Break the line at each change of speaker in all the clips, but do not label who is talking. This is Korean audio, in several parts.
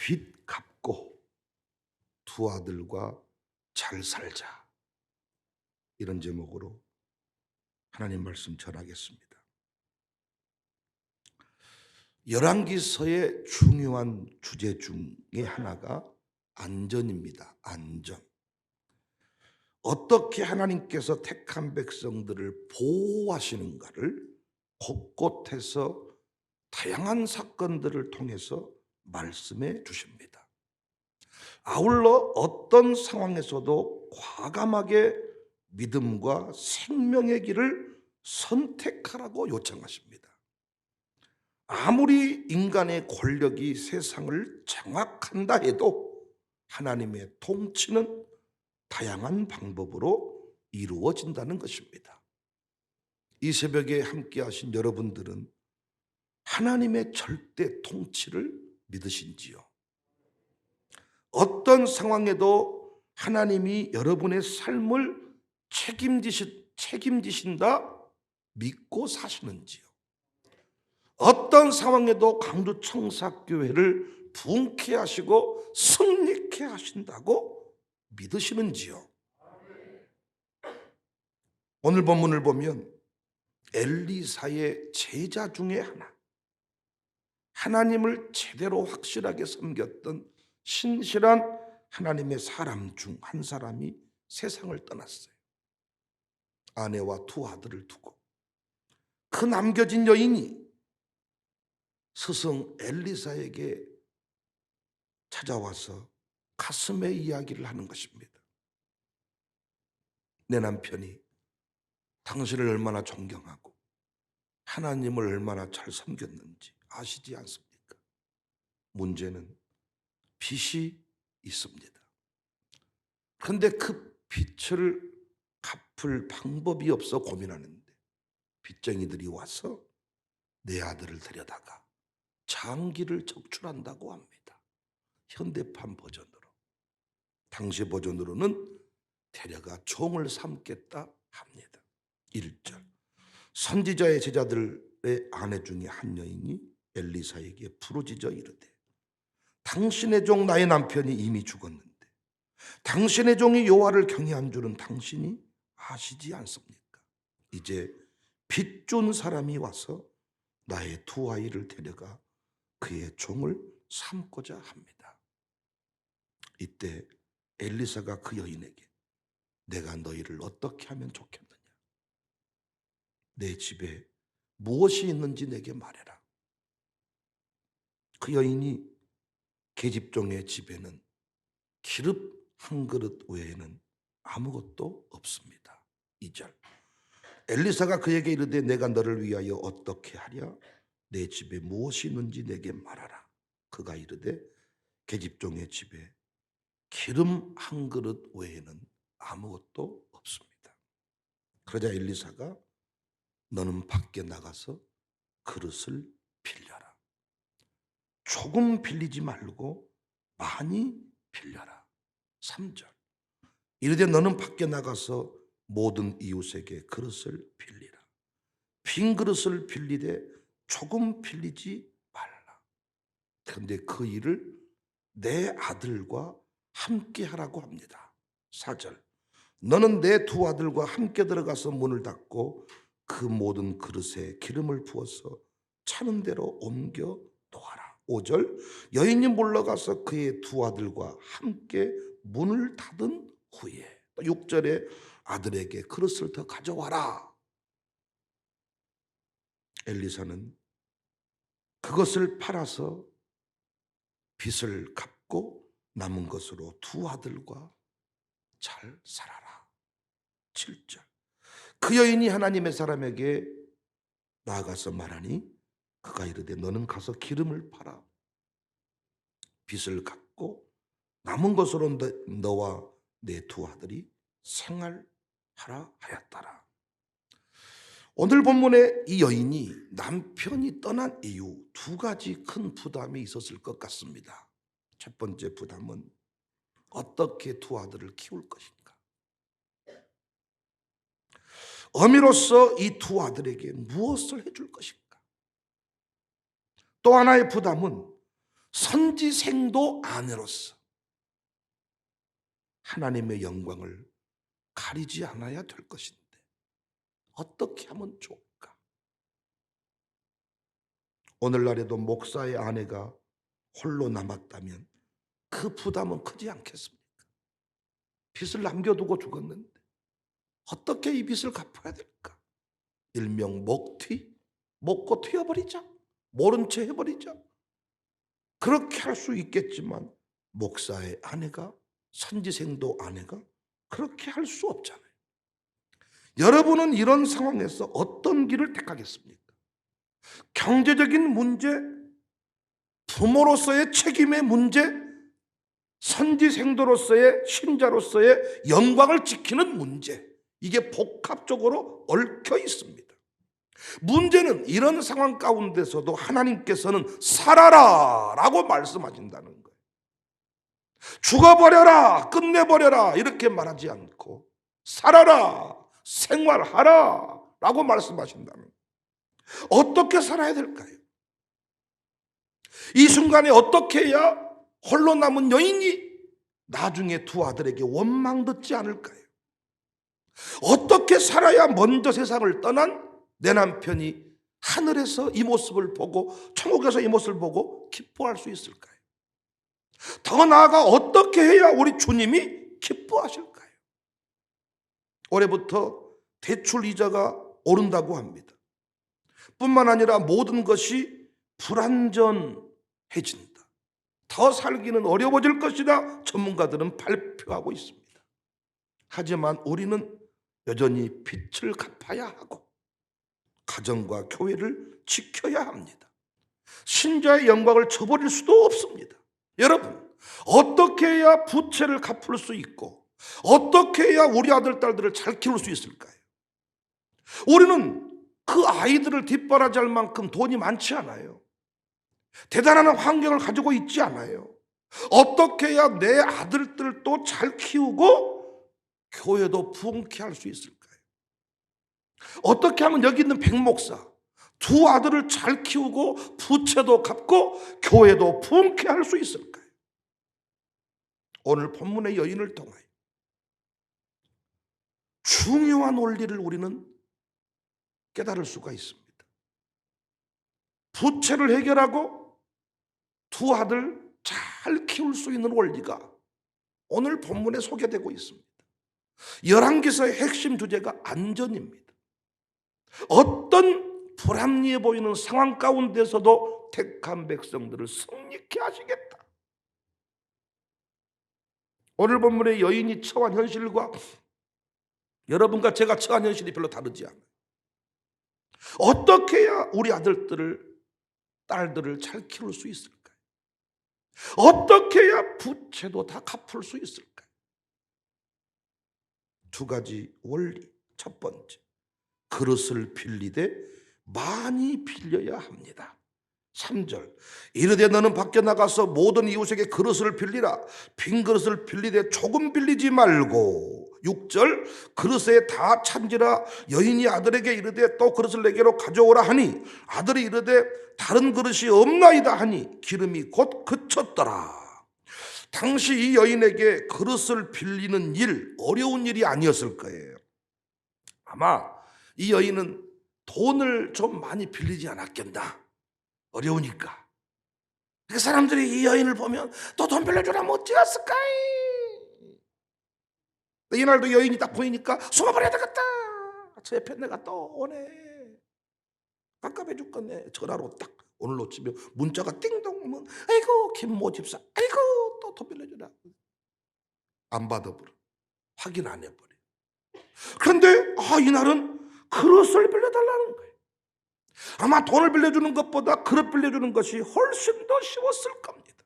빚 갚고 두 아들과 잘 살자. 이런 제목으로 하나님 말씀 전하겠습니다. 열왕기서의 중요한 주제 중에 하나가 안전입니다. 안전. 어떻게 하나님께서 택한 백성들을 보호하시는가를 곳곳에서 다양한 사건들을 통해서 말씀해 주십니다. 아울러 어떤 상황에서도 과감하게 믿음과 생명의 길을 선택하라고 요청하십니다. 아무리 인간의 권력이 세상을 장악한다 해도 하나님의 통치는 다양한 방법으로 이루어진다는 것입니다. 이 새벽에 함께 하신 여러분들은 하나님의 절대 통치를 믿으신지요? 어떤 상황에도 하나님이 여러분의 삶을 책임지신다 믿고 사시는지요? 어떤 상황에도 강주청사교회를 부흥케 하시고 승리케 하신다고 믿으시는지요? 오늘 본문을 보면 엘리사의 제자 중에 하나님을 제대로 확실하게 섬겼던 신실한 하나님의 사람 중 한 사람이 세상을 떠났어요. 아내와 두 아들을 두고 그 남겨진 여인이 스승 엘리사에게 찾아와서 가슴의 이야기를 하는 것입니다. 내 남편이 당신을 얼마나 존경하고 하나님을 얼마나 잘 섬겼는지 아시지 않습니까? 문제는 빚이 있습니다. 그런데 그 빚을 갚을 방법이 없어 고민하는데 빚쟁이들이 와서 내 아들을 데려다가 장기를 적출한다고 합니다. 현대판 버전으로. 당시 버전으로는 데려가 종을 삼겠다 합니다. 1절. 선지자의 제자들의 아내 중에 한 여인이 엘리사에게 부르짖어 이르되 당신의 종 나의 남편이 이미 죽었는데 당신의 종이 여호와를 경외한 줄은 당신이 아시지 않습니까? 이제 빚 준 사람이 와서 나의 두 아이를 데려가 그의 종을 삼고자 합니다. 이때 엘리사가 그 여인에게 내가 너희를 어떻게 하면 좋겠느냐? 내 집에 무엇이 있는지 내게 말해라. 그 여인이 계집종의 집에는 기름 한 그릇 외에는 아무것도 없습니다. 2절. 엘리사가 그에게 이르되 내가 너를 위하여 어떻게 하랴? 내 집에 무엇이 있는지 내게 말하라. 그가 이르되 계집종의 집에 기름 한 그릇 외에는 아무것도 없습니다. 그러자 엘리사가 너는 밖에 나가서 그릇을 빌려라. 조금 빌리지 말고 많이 빌려라. 3절. 이르되 너는 밖에 나가서 모든 이웃에게 그릇을 빌리라. 빈 그릇을 빌리되 조금 빌리지 말라. 그런데 그 일을 내 아들과 함께 하라고 합니다. 4절. 너는 내 두 아들과 함께 들어가서 문을 닫고 그 모든 그릇에 기름을 부어서 차는 대로 옮겨 놓아라. 5절. 여인이 물러가서 그의 두 아들과 함께 문을 닫은 후에 6절에 아들에게 그릇을 더 가져와라. 엘리사는 그것을 팔아서 빚을 갚고 남은 것으로 두 아들과 잘 살아라. 7절. 그 여인이 하나님의 사람에게 나아가서 말하니 그가 이르되 너는 가서 기름을 팔아 빚을 갚고 남은 것으로 너와 내 두 아들이 생활하라 하였더라. 오늘 본문의 이 여인이 남편이 떠난 이유 두 가지 큰 부담이 있었을 것 같습니다. 첫 번째 부담은 어떻게 두 아들을 키울 것인가? 어미로서 이 두 아들에게 무엇을 해줄 것인가? 또 하나의 부담은 선지생도 아내로서 하나님의 영광을 가리지 않아야 될 것인데 어떻게 하면 좋을까? 오늘날에도 목사의 아내가 홀로 남았다면 그 부담은 크지 않겠습니까? 빚을 남겨두고 죽었는데 어떻게 이 빚을 갚아야 될까? 일명 먹튀? 먹고 튀어버리자, 모른 채 해버리자, 그렇게 할 수 있겠지만 목사의 아내가, 선지생도 아내가 그렇게 할 수 없잖아요. 여러분은 이런 상황에서 어떤 길을 택하겠습니까? 경제적인 문제, 부모로서의 책임의 문제, 선지생도로서의, 신자로서의 영광을 지키는 문제, 이게 복합적으로 얽혀 있습니다. 문제는 이런 상황 가운데서도 하나님께서는 살아라 라고 말씀하신다는 거예요. 죽어버려라, 끝내버려라 이렇게 말하지 않고 살아라, 생활하라 라고 말씀하신다는 거예요. 어떻게 살아야 될까요? 이 순간에 어떻게 해야 홀로 남은 여인이 나중에 두 아들에게 원망 듣지 않을까요? 어떻게 살아야 먼저 세상을 떠난 내 남편이 하늘에서 이 모습을 보고, 천국에서 이 모습을 보고 기뻐할 수 있을까요? 더 나아가 어떻게 해야 우리 주님이 기뻐하실까요? 올해부터 대출 이자가 오른다고 합니다. 뿐만 아니라 모든 것이 불안전해진다, 더 살기는 어려워질 것이다, 전문가들은 발표하고 있습니다. 하지만 우리는 여전히 빚을 갚아야 하고 가정과 교회를 지켜야 합니다. 신자의 영광을 저버릴 수도 없습니다. 여러분, 어떻게 해야 부채를 갚을 수 있고 어떻게 해야 우리 아들, 딸들을 잘 키울 수 있을까요? 우리는 그 아이들을 뒷바라지할 만큼 돈이 많지 않아요. 대단한 환경을 가지고 있지 않아요. 어떻게 해야 내 아들들도 잘 키우고 교회도 부흥케 할 수 있을까요? 어떻게 하면 여기 있는 백목사 두 아들을 잘 키우고 부채도 갚고 교회도 부흥케 할 수 있을까요? 오늘 본문의 여인을 통하여 중요한 원리를 우리는 깨달을 수가 있습니다. 부채를 해결하고 두 아들 잘 키울 수 있는 원리가 오늘 본문에 소개되고 있습니다. 열왕기서의 핵심 주제가 안전입니다. 어떤 불합리해 보이는 상황 가운데서도 택한 백성들을 승리케 하시겠다. 오늘 본문의 여인이 처한 현실과 여러분과 제가 처한 현실이 별로 다르지 않아요. 어떻게 해야 우리 아들들을, 딸들을 잘 키울 수 있을까요? 어떻게 해야 부채도 다 갚을 수 있을까요? 두 가지 원리. 첫 번째, 그릇을 빌리되 많이 빌려야 합니다. 3절, 이르되 너는 밖에 나가서 모든 이웃에게 그릇을 빌리라. 빈 그릇을 빌리되 조금 빌리지 말고. 6절, 그릇에 다 찬지라. 여인이 아들에게 이르되 또 그릇을 내게로 가져오라 하니 아들이 이르되 다른 그릇이 없나이다 하니 기름이 곧 그쳤더라. 당시 이 여인에게 그릇을 빌리는 일, 어려운 일이 아니었을 거예요. 아마 이 여인은 돈을 좀 많이 빌리지 않았겠나, 어려우니까. 그 사람들이 이 여인을 보면 또 돈 빌려주라면 어찌했을까? 이날도 여인이 딱 보이니까 숨어버려야 되겠다. 저 옆에 내가 또 오네, 깝깝해 죽겠네. 전화로 딱 오늘 놓치면 문자가 띵동 오면 아이고 김모 집사, 아이고 또 돈 빌려주라. 안 받아버려. 확인 안 해버려. 그런데 이날은 그릇을 빌려달라는 거예요. 아마 돈을 빌려주는 것보다 그릇 빌려주는 것이 훨씬 더 쉬웠을 겁니다.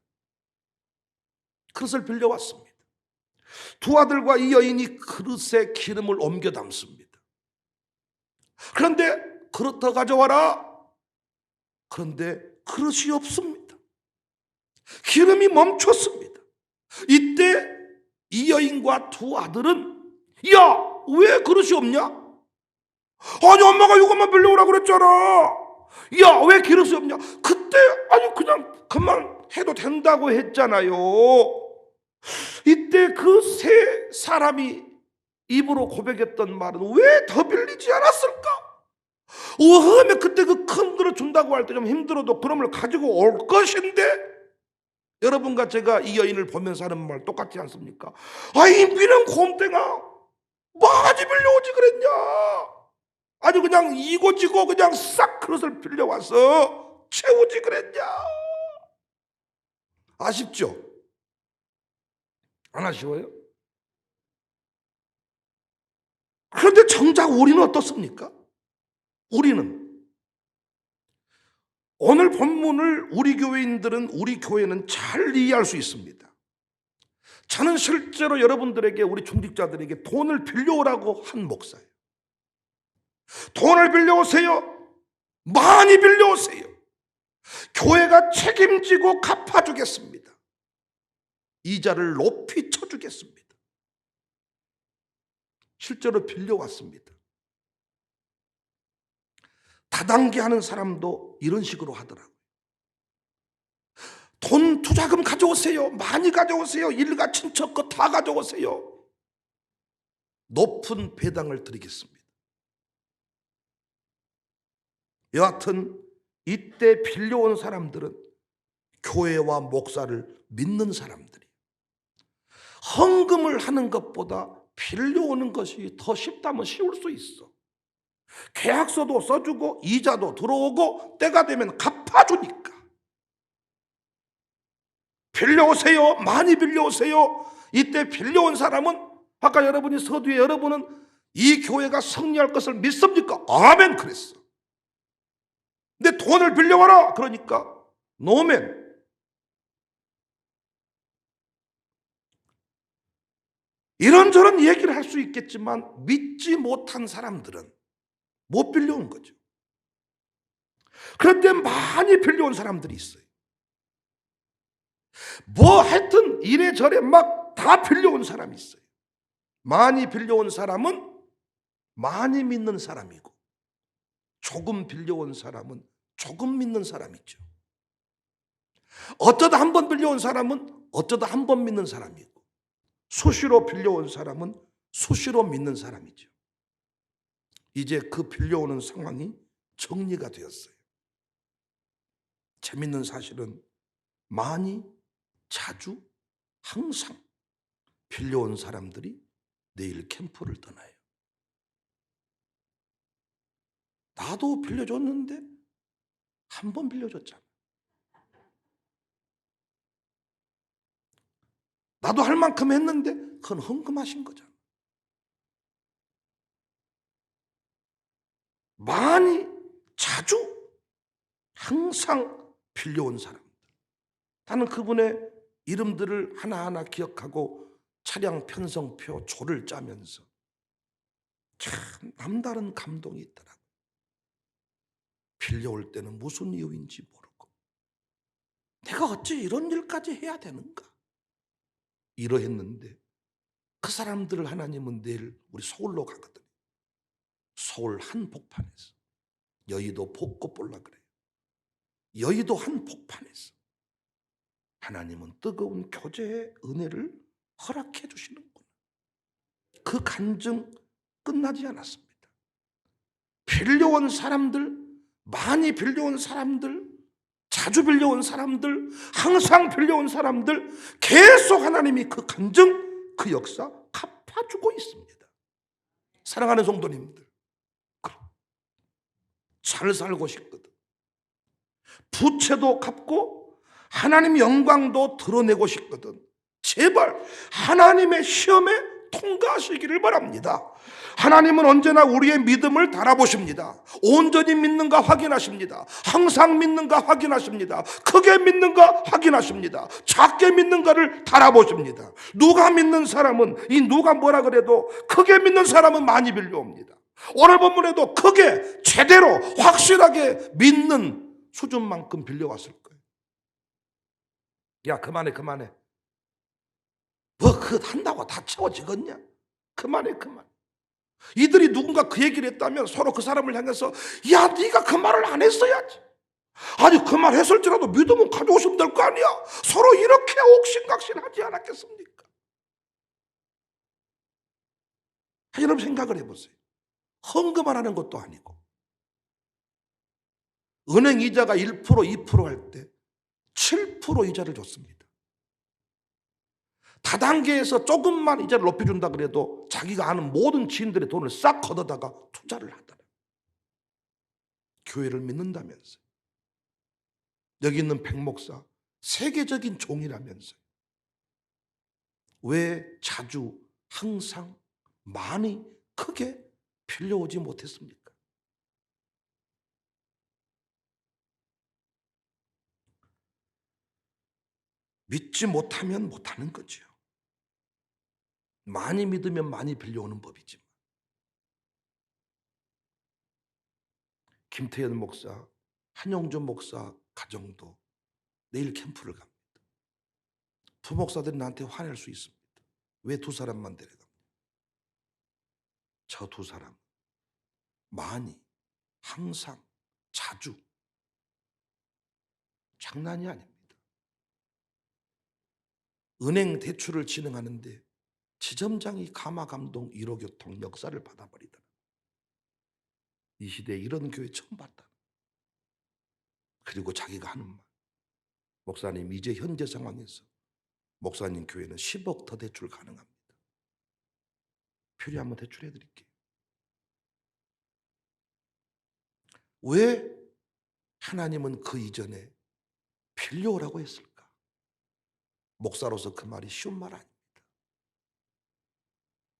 그릇을 빌려왔습니다. 두 아들과 이 여인이 그릇에 기름을 옮겨 담습니다. 그런데 그릇 더 가져와라. 그런데 그릇이 없습니다. 기름이 멈췄습니다. 이때 이 여인과 두 아들은 야, 왜 그릇이 없냐? 아니 엄마가 이것만 빌려오라 그랬잖아. 야, 왜 그릇이 없냐? 그때 아니 그냥 그만 해도 된다고 했잖아요. 이때 그 세 사람이 입으로 고백했던 말은 왜 더 빌리지 않았을까? 어허면 그때 그 큰 그릇 준다고 할 때 좀 힘들어도 그놈을 가지고 올 것인데, 여러분과 제가 이 여인을 보면서 하는 말 똑같지 않습니까? 아이 미는 곰땡아, 많이 빌려오지 그랬냐? 아주 그냥 이고지고 그냥 싹 그릇을 빌려와서 채우지 그랬냐? 아쉽죠? 안 아쉬워요? 그런데 정작 우리는 어떻습니까? 우리는 오늘 본문을 우리 교회인들은, 우리 교회는 잘 이해할 수 있습니다. 저는 실제로 여러분들에게, 우리 중직자들에게 돈을 빌려오라고 한 목사예요. 돈을 빌려오세요. 많이 빌려오세요. 교회가 책임지고 갚아주겠습니다. 이자를 높이 쳐주겠습니다. 실제로 빌려왔습니다. 다단계 하는 사람도 이런 식으로 하더라고요. 돈 투자금 가져오세요. 많이 가져오세요. 일가 친척 거 다 가져오세요. 높은 배당을 드리겠습니다. 여하튼 이때 빌려온 사람들은 교회와 목사를 믿는 사람들이, 헌금을 하는 것보다 빌려오는 것이 더 쉽다면 쉬울 수 있어. 계약서도 써주고 이자도 들어오고 때가 되면 갚아주니까. 빌려오세요. 많이 빌려오세요. 이때 빌려온 사람은, 아까 여러분이 서두에 여러분은 이 교회가 승리할 것을 믿습니까? 아멘 그랬어. 근데 돈을 빌려와라 그러니까 노멘. 이런저런 얘기를 할 수 있겠지만 믿지 못한 사람들은 못 빌려온 거죠. 그런데 많이 빌려온 사람들이 있어요. 뭐 하여튼 이래저래 막 다 빌려온 사람이 있어요. 많이 빌려온 사람은 많이 믿는 사람이고, 조금 빌려온 사람은 조금 믿는 사람이죠. 어쩌다 한 번 빌려온 사람은 어쩌다 한 번 믿는 사람이고, 수시로 빌려온 사람은 수시로 믿는 사람이죠. 이제 그 빌려오는 상황이 정리가 되었어요. 재밌는 사실은 많이, 자주, 항상 빌려온 사람들이 내일 캠프를 떠나요. 나도 빌려줬는데 한 번 빌려줬잖아. 나도 할 만큼 했는데 그건 헌금하신 거잖아. 많이, 자주, 항상 빌려온 사람들, 나는 그분의 이름들을 하나하나 기억하고 차량 편성표 조를 짜면서 참 남다른 감동이 있더라고요. 빌려올 때는 무슨 이유인지 모르고 내가 어찌 이런 일까지 해야 되는가 이러했는데, 그 사람들을 하나님은 내일 우리 서울로 가거든요. 서울 한복판에서, 여의도 벚꽃 그래요. 여의도 한복판에서 하나님은 뜨거운 교제의 은혜를 허락해 주시는구나. 그 간증 끝나지 않았습니다. 빌려온 사람들, 많이 빌려온 사람들, 자주 빌려온 사람들, 항상 빌려온 사람들, 계속 하나님이 그 간증, 그 역사 갚아주고 있습니다. 사랑하는 성도님들, 잘 살고 싶거든. 부채도 갚고 하나님 영광도 드러내고 싶거든. 제발 하나님의 시험에 통과하시기를 바랍니다. 하나님은 언제나 우리의 믿음을 달아보십니다. 온전히 믿는가 확인하십니다. 항상 믿는가 확인하십니다. 크게 믿는가 확인하십니다. 작게 믿는가를 달아보십니다. 누가 믿는 사람은, 이 누가 뭐라 그래도 크게 믿는 사람은 많이 빌려옵니다. 오늘 본문에도 크게 제대로 확실하게 믿는 수준만큼 빌려왔을 거예요. 야 그만해. 뭐 그 한다고 다 채워지겠냐? 그만해. 이들이 누군가 그 얘기를 했다면 서로 그 사람을 향해서 야 네가 그 말을 안 했어야지. 아니 그 말 했을지라도 믿음은 가져오시면 될 거 아니야. 서로 이렇게 옥신각신하지 않았겠습니까? 여러분 생각을 해보세요. 헌금을 하는 것도 아니고 은행 이자가 1% 2% 할 때 7% 이자를 줬습니다. 다단계에서 조금만 이자를 높여준다 그래도 자기가 아는 모든 지인들의 돈을 싹 걷어다가 투자를 하더라. 교회를 믿는다면서요. 여기 있는 백 목사 세계적인 종이라면서요. 왜 자주 항상 많이 크게 빌려오지 못했습니까? 믿지 못하면 못하는 거죠. 많이 믿으면 많이 빌려오는 법이지만. 김태현 목사, 한영준 목사 가정도 내일 캠프를 갑니다. 부목사들이 나한테 화낼 수 있습니다. 왜 두 사람만 데려갑니까? 저 두 사람 많이, 항상, 자주 장난이 아닙니다. 은행 대출을 진행하는데 지점장이 가마감동 1호 교통 역사를 받아버리더라. 이 시대에 이런 교회 처음 봤다. 그리고 자기가 하는 말, 목사님 이제 현재 상황에서 목사님 교회는 10억 더 대출 가능합니다. 필요하면 대출해 드릴게요. 왜 하나님은 그 이전에 빌려오라고 했을까? 목사로서 그 말이 쉬운 말 아닙니다.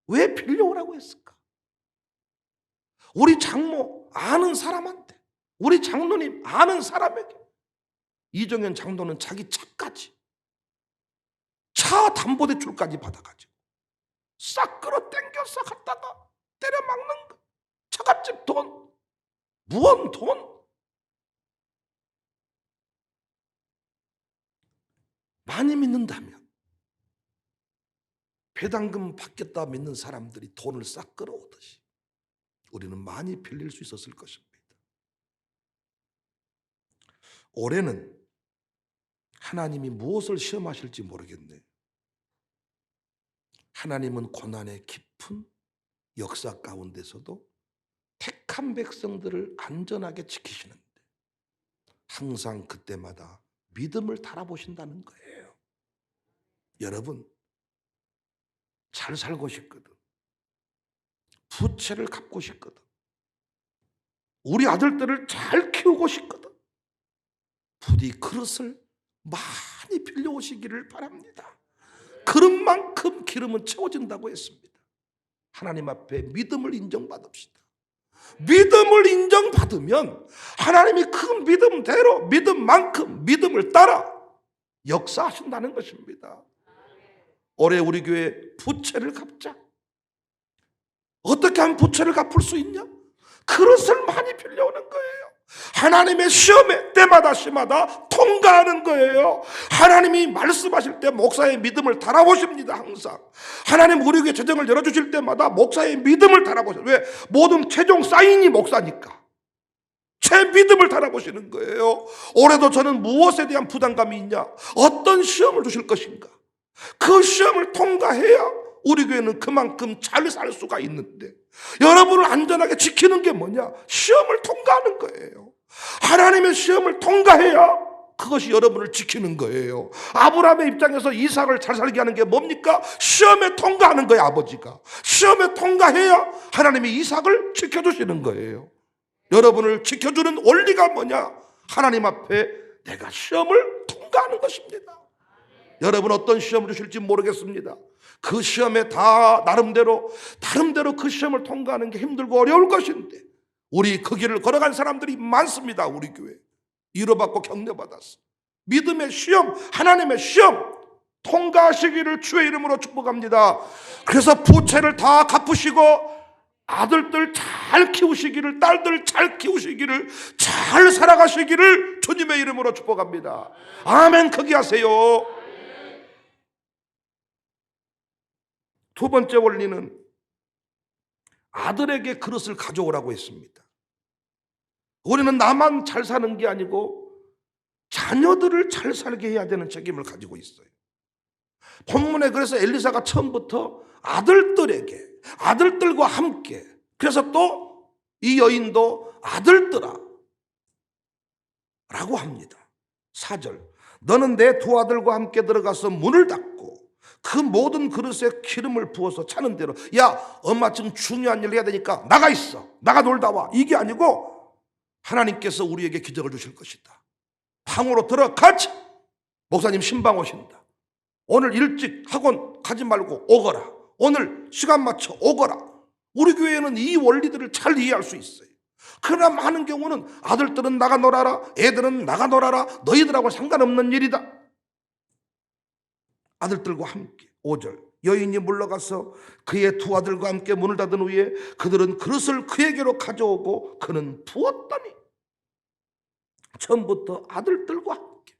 왜 빌려오라고 했을까? 우리 장모 아는 사람한테, 우리 장로님 아는 사람에게 이정현 장로는 자기 차까지, 차 담보대출까지 받아가지고 싹 끌어당겨서 갖다가 때려막는 거. 처갓집 돈, 무언 돈. 많이 믿는다면 배당금 받겠다 믿는 사람들이 돈을 싹 끌어오듯이 우리는 많이 빌릴 수 있었을 것입니다. 올해는 하나님이 무엇을 시험하실지 모르겠네요. 하나님은 고난의 깊은 역사 가운데서도 택한 백성들을 안전하게 지키시는데 항상 그때마다 믿음을 달아보신다는 거예요. 여러분 잘 살고 싶거든, 부채를 갚고 싶거든, 우리 아들들을 잘 키우고 싶거든, 부디 그릇을 많이 빌려오시기를 바랍니다. 그릇만큼 기름은 채워진다고 했습니다. 하나님 앞에 믿음을 인정받읍시다. 믿음을 인정받으면 하나님이 그 믿음대로 믿음만큼 믿음을 따라 역사하신다는 것입니다. 올해 우리 교회 부채를 갚자. 어떻게 하면 부채를 갚을 수 있냐? 그릇을 많이 빌려오는 거예요. 하나님의 시험에 때마다 시마다 통과하는 거예요. 하나님이 말씀하실 때 목사의 믿음을 달아보십니다. 항상 하나님 우리에게 재정을 열어주실 때마다 목사의 믿음을 달아보셔요. 왜? 모든 최종 사인이 목사니까 제 믿음을 달아보시는 거예요. 올해도 저는 무엇에 대한 부담감이 있냐? 어떤 시험을 주실 것인가? 그 시험을 통과해야 우리 교회는 그만큼 잘 살 수가 있는데, 여러분을 안전하게 지키는 게 뭐냐? 시험을 통과하는 거예요. 하나님의 시험을 통과해야 그것이 여러분을 지키는 거예요. 아브라함의 입장에서 이삭을 잘 살게 하는 게 뭡니까? 시험에 통과하는 거예요. 아버지가 시험에 통과해야 하나님이 이삭을 지켜주시는 거예요. 여러분을 지켜주는 원리가 뭐냐? 하나님 앞에 내가 시험을 통과하는 것입니다. 여러분 어떤 시험을 주실지 모르겠습니다. 그 시험에 다 나름대로 그 시험을 통과하는 게 힘들고 어려울 것인데 우리 그 길을 걸어간 사람들이 많습니다. 우리 교회 위로받고 격려받았어. 믿음의 시험, 하나님의 시험 통과하시기를 주의 이름으로 축복합니다. 그래서 부채를 다 갚으시고 아들들 잘 키우시기를, 딸들 잘 키우시기를, 잘 살아가시기를 주님의 이름으로 축복합니다. 아멘. 크게 하세요. 두 번째 원리는 아들에게 그릇을 가져오라고 했습니다. 우리는 나만 잘 사는 게 아니고 자녀들을 잘 살게 해야 되는 책임을 가지고 있어요. 본문에 그래서 엘리사가 처음부터 아들들과 함께, 그래서 또 이 여인도 아들들아 라고 합니다. 4절, 너는 내 두 아들과 함께 들어가서 문을 닫고 그 모든 그릇에 기름을 부어서 차는 대로. 야, 엄마 지금 중요한 일을 해야 되니까 나가 있어, 나가 놀다 와. 이게 아니고 하나님께서 우리에게 기적을 주실 것이다. 방으로 들어가지. 목사님 신방 오신다. 오늘 일찍 학원 가지 말고 오거라. 오늘 시간 맞춰 오거라. 우리 교회는 이 원리들을 잘 이해할 수 있어요. 그러나 많은 경우는 아들들은 나가 놀아라, 애들은 나가 놀아라, 너희들하고 상관없는 일이다. 아들들과 함께. 5절, 여인이 물러가서 그의 두 아들과 함께 문을 닫은 후에 그들은 그릇을 그에게로 가져오고 그는 부었더니. 처음부터 아들들과 함께,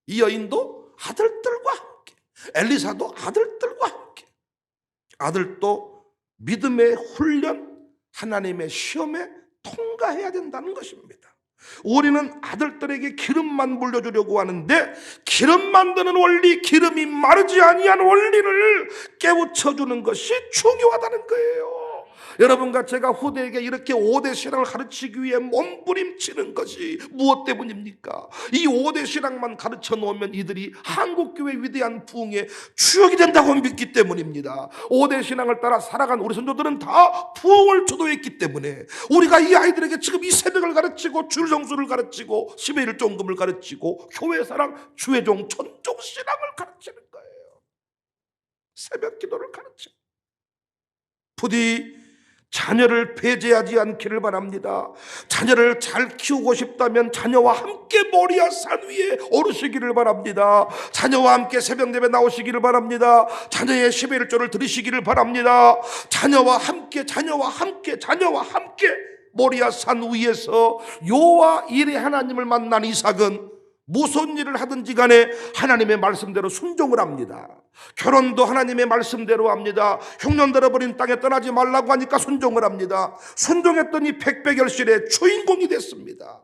이 여인도 아들들과 함께, 엘리사도 아들들과 함께. 아들도 믿음의 훈련, 하나님의 시험에 통과해야 된다는 것입니다. 우리는 아들들에게 기름만 물려주려고 하는데 기름 만드는 원리, 기름이 마르지 아니한 원리를 깨우쳐주는 것이 중요하다는 거예요. 여러분과 제가 후대에게 이렇게 5대 신앙을 가르치기 위해 몸부림치는 것이 무엇 때문입니까? 이 5대 신앙만 가르쳐 놓으면 이들이 한국교회 위대한 부흥의 주역이 된다고 믿기 때문입니다. 5대 신앙을 따라 살아간 우리 선조들은 다 부흥을 주도했기 때문에 우리가 이 아이들에게 지금 이 새벽을 가르치고 주일정수를 가르치고 10일 종금을 가르치고 교회사랑, 주의종, 천종 신앙을 가르치는 거예요. 새벽 기도를 가르쳐. 부디 자녀를 배제하지 않기를 바랍니다. 자녀를 잘 키우고 싶다면 자녀와 함께 모리아 산 위에 오르시기를 바랍니다. 자녀와 함께 새벽 예배 나오시기를 바랍니다. 자녀의 11조를 들으시기를 바랍니다. 자녀와 함께 모리아 산 위에서 여호와 일의 하나님을 만난 이삭은 무슨 일을 하든지 간에 하나님의 말씀대로 순종을 합니다. 결혼도 하나님의 말씀대로 합니다. 흉년 들어버린 땅에 떠나지 말라고 하니까 순종을 합니다. 순종했더니 백배결실의 주인공이 됐습니다.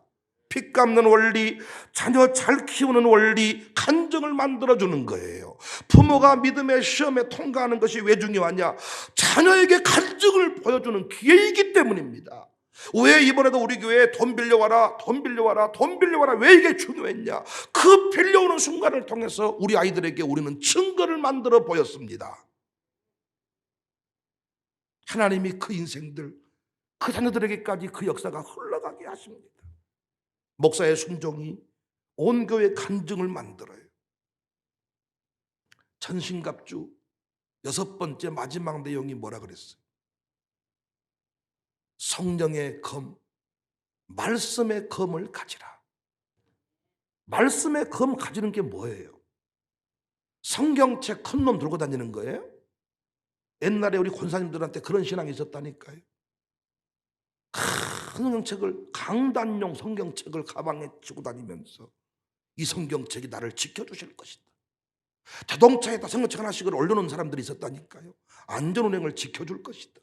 빚 갚는 원리, 자녀 잘 키우는 원리, 간증을 만들어주는 거예요. 부모가 믿음의 시험에 통과하는 것이 왜 중요하냐? 자녀에게 간증을 보여주는 기회이기 때문입니다. 왜 이번에도 우리 교회에 돈 빌려와라 왜 이게 중요했냐? 그 빌려오는 순간을 통해서 우리 아이들에게 우리는 증거를 만들어 보였습니다. 하나님이 그 인생들, 그 자녀들에게까지 그 역사가 흘러가게 하십니다. 목사의 순종이 온 교회 간증을 만들어요. 천신갑주 6번째 마지막 내용이 뭐라 그랬어요? 성령의 검, 말씀의 검을 가지라. 말씀의 검 가지는 게 뭐예요? 성경책 큰 놈 들고 다니는 거예요? 옛날에 우리 권사님들한테 그런 신앙이 있었다니까요. 큰 성경책을, 강단용 성경책을 가방에 쥐고 다니면서 이 성경책이 나를 지켜주실 것이다. 자동차에다 성경책 하나씩을 올려놓은 사람들이 있었다니까요. 안전운행을 지켜줄 것이다.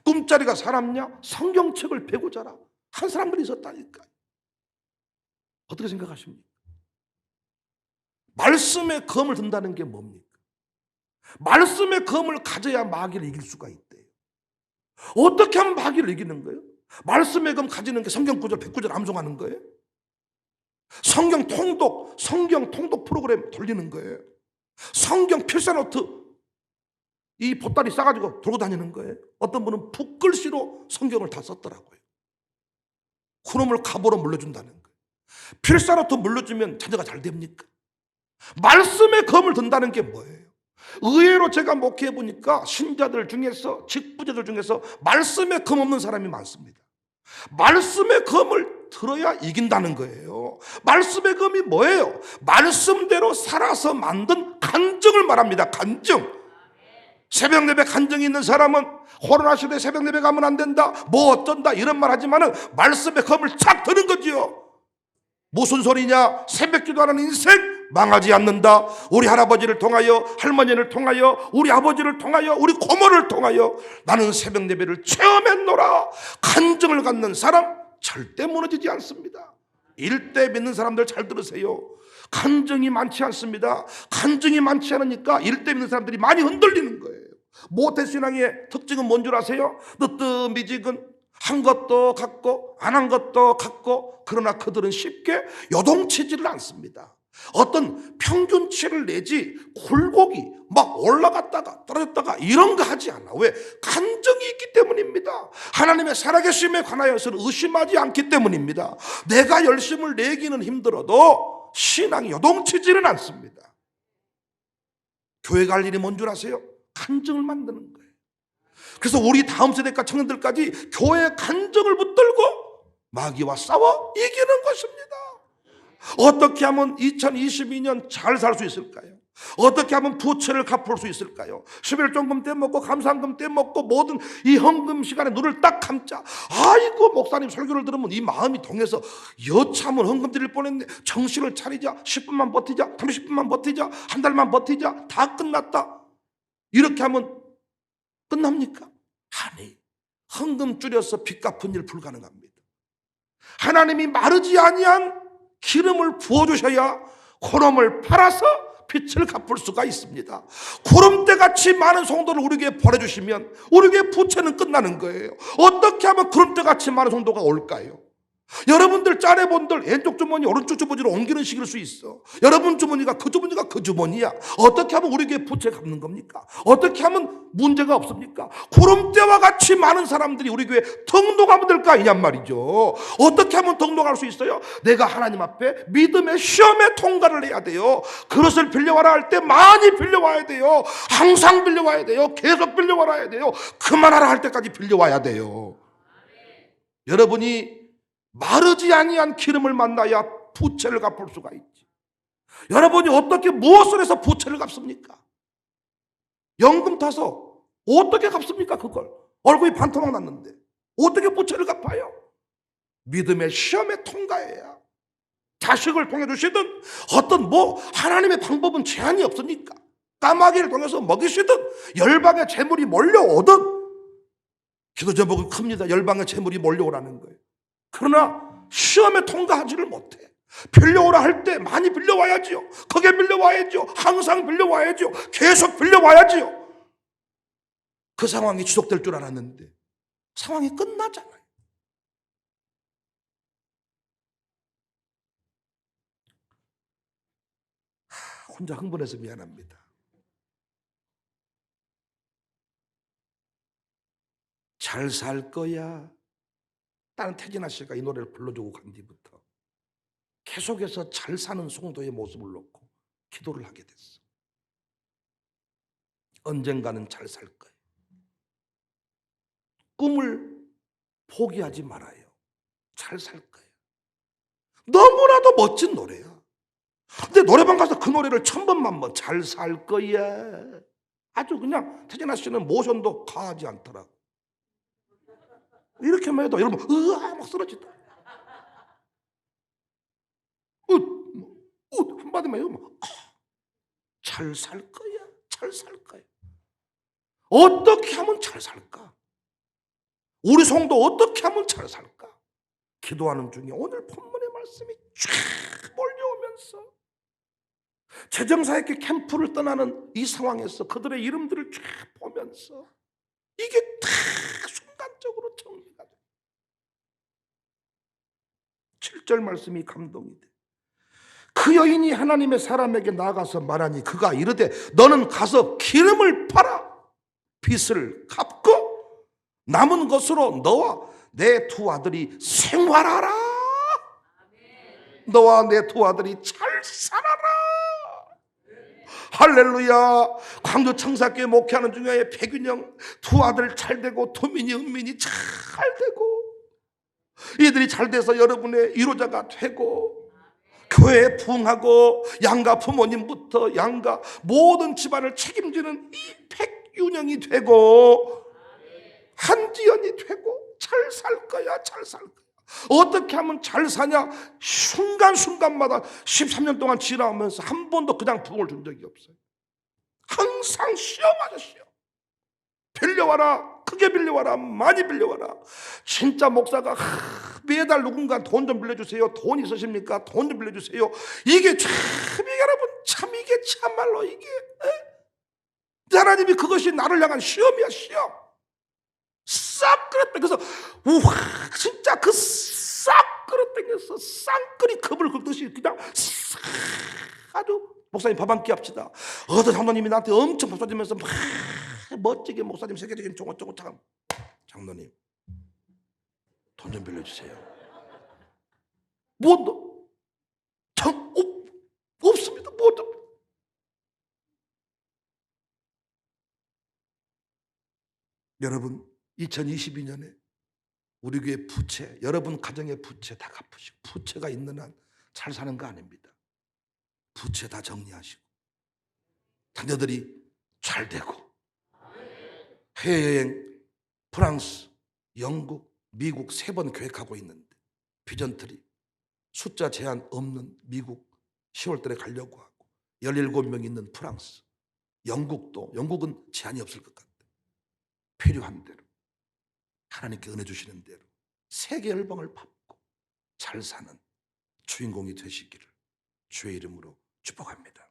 꿈자리가 사람냐? 성경책을 베고 자라 한 사람들이 있었다니까요. 어떻게 생각하십니까? 말씀의 검을 든다는 게 뭡니까? 말씀의 검을 가져야 마귀를 이길 수가 있대요. 어떻게 하면 마귀를 이기는 거예요? 말씀의 검 가지는 게 성경 구절 100구절 암송하는 거예요? 성경 통독 프로그램 돌리는 거예요? 성경 필사노트 이 보따리 싸가지고 들고 다니는 거예요? 어떤 분은 붓글씨로 성경을 다 썼더라고요. 그놈을 갑오로 물려준다는 거예요. 필사노트 물려주면 자녀가 잘 됩니까? 말씀의 검을 든다는 게 뭐예요? 의외로 제가 목회해 보니까 신자들 중에서, 직부자들 중에서 말씀의 검 없는 사람이 많습니다. 말씀의 검을 들어야 이긴다는 거예요. 말씀의 검이 뭐예요? 말씀대로 살아서 만든 간증을 말합니다. 간증. 새벽 예배 간증이 있는 사람은 코로나 시대에 새벽 예배 가면 안 된다, 뭐 어쩐다 이런 말 하지만은 말씀의 검을 착 드는 거지요. 무슨 소리냐? 새벽 기도하는 인생 망하지 않는다. 우리 할아버지를 통하여, 할머니를 통하여, 우리 아버지를 통하여, 우리 고모를 통하여 나는 새벽 예배를 체험했노라. 간증을 갖는 사람 절대 무너지지 않습니다. 일대 믿는 사람들 잘 들으세요. 간증이 많지 않습니다. 간증이 많지 않으니까 일대 믿는 사람들이 많이 흔들리는 거예요. 모태신앙의 특징은 뭔 줄 아세요? 늦뜻미지근 한 것도 같고 안 한 것도 같고, 그러나 그들은 쉽게 요동치지를 않습니다. 어떤 평균치를 내지 굴곡이 막 올라갔다가 떨어졌다가 이런 거 하지 않아. 왜? 간증이 있기 때문입니다. 하나님의 살아계심에 관하여서는 의심하지 않기 때문입니다. 내가 열심을 내기는 힘들어도 신앙이 요동치지는 않습니다. 교회 갈 일이 뭔 줄 아세요? 간증을 만드는 거예요. 그래서 우리 다음 세대과 청년들까지 교회의 간증을 붙들고 마귀와 싸워 이기는 것입니다. 어떻게 하면 2022년 잘 살 수 있을까요? 어떻게 하면 부채를 갚을 수 있을까요? 11종금 떼먹고 감사금 떼먹고 모든 이 헌금 시간에 눈을 딱 감자. 아이고, 목사님 설교를 들으면 이 마음이 동해서 여차하면 헌금 드릴 뻔했네. 정신을 차리자. 10분만 버티자. 30분만 버티자. 한 달만 버티자. 다 끝났다. 이렇게 하면 끝납니까? 아니, 헌금 줄여서 빚 갚은 일 불가능합니다. 하나님이 마르지 아니한 기름을 부어주셔야 호름을 팔아서 빚을 갚을 수가 있습니다. 구름대같이 많은 성도를 우리에게 보내주시면 우리에게 부채는 끝나는 거예요. 어떻게 하면 구름대같이 많은 성도가 올까요? 여러분들 짜내본들 왼쪽 주머니 오른쪽 주머니로 옮기는 식일 수 있어. 여러분 주머니가 그 주머니야. 어떻게 하면 우리에게 부채 갚는 겁니까? 어떻게 하면 문제가 없습니까? 구름대와 같이 많은 사람들이 우리 교회에 등록하면 될 거 아니냔 말이죠. 어떻게 하면 등록할 수 있어요? 내가 하나님 앞에 믿음의 시험에 통과를 해야 돼요. 그것을 빌려와라 할 때 많이 빌려와야 돼요. 항상 빌려와야 돼요. 계속 빌려와야 돼요. 그만하라 할 때까지 빌려와야 돼요. 여러분이 마르지 아니한 기름을 만나야 부채를 갚을 수가 있지. 여러분이 어떻게 무엇을 해서 부채를 갚습니까? 연금 타서 어떻게 갚습니까? 그걸 얼굴이 반토막 났는데 어떻게 부채를 갚아요? 믿음의 시험에 통과해야. 자식을 통해 주시든 어떤 하나님의 방법은 제한이 없으니까 까마귀를 통해서 먹이시든 열방의 재물이 몰려오든 기도 제목은 큽니다. 열방의 재물이 몰려오라는 거예요. 그러나 시험에 통과하지를 못해. 빌려오라 할 때 많이 빌려와야지요. 크게 빌려와야죠. 항상 빌려와야죠. 계속 빌려와야지요. 그 상황이 지속될 줄 알았는데 상황이 끝나잖아요. 혼자 흥분해서 미안합니다. 잘 살 거야. 나는 태진아 씨가 이 노래를 불러주고 간 뒤부터 계속해서 잘 사는 성도의 모습을 놓고 기도를 하게 됐어. 언젠가는 잘 살 거예요. 꿈을 포기하지 말아요. 잘 살 거예요. 너무나도 멋진 노래야. 근데 노래방 가서 그 노래를 1000번만 잘 살 거야. 아주 그냥 태진아 씨는 모션도 가하지 않더라고. 이렇게만 해도 여러분 으아 막 쓰러지다. 한마디만 해도 잘 살 거야. 잘 살 거야. 어떻게 하면 잘 살까? 우리 성도 어떻게 하면 잘 살까? 기도하는 중에 오늘 본문의 말씀이 쫙 몰려오면서 재정사역회 캠프를 떠나는 이 상황에서 그들의 이름들을 쫙 보면서 이게 다 순간적으로 정리가 돼. 7절 말씀이 감동이 돼. 그 여인이 하나님의 사람에게 나아가서 말하니 그가 이르되 너는 가서 기름을 팔아 빚을 갚고 남은 것으로 너와 내 두 아들이 생활하라. 너와 내 두 아들이 잘 살아라. 할렐루야. 광주 청사교회 목회하는 중에 백윤영 두 아들 잘 되고 도민이 은민이 잘 되고 이들이 잘 돼서 여러분의 위로자가 되고 교회에 부흥하고 양가 부모님부터 양가 모든 집안을 책임지는 이 백윤영이 되고 한지연이 되고 잘 살 거야. 잘 살 거야. 어떻게 하면 잘 사냐? 순간순간마다 13년 동안 지나오면서 한 번도 그냥 부흥을 준 적이 없어요. 항상 시험하죠. 시험. 빌려와라. 크게 빌려와라. 많이 빌려와라. 진짜 목사가 매달 누군가 돈 좀 빌려주세요. 돈 있으십니까? 돈 좀 빌려주세요. 이게 참, 이게 여러분, 참 이게 참말로 이게 하나님이 그것이 나를 향한 시험이야, 시험. 싹 끌어당겨서 우와 진짜 그 싹 끌어당겨서 쌍끌이 컵을 긁듯이 그냥 싹 아주 목사님 밥 한 끼 합시다. 어떤 장로님이 나한테 엄청 밥사주면서 막 멋지게 목사님 세계적인 종어쩌고 장로님 돈 좀 빌려주세요. 뭐 없습니다. 여러분 2022년에 우리 교회 부채, 여러분 가정의 부채 다 갚으시고 부채가 있는 한 잘 사는 거 아닙니다. 부채 다 정리하시고 자녀들이 잘 되고 해외여행 프랑스, 영국, 미국 3번 계획하고 있는데 비전트리 숫자 제한 없는 미국 10월 달에 가려고 하고 17명 있는 프랑스, 영국은 제한이 없을 것 같아요. 필요한 대로 하나님께 은혜 주시는 대로 세계 열방을 밟고 잘 사는 주인공이 되시기를 주의 이름으로 축복합니다.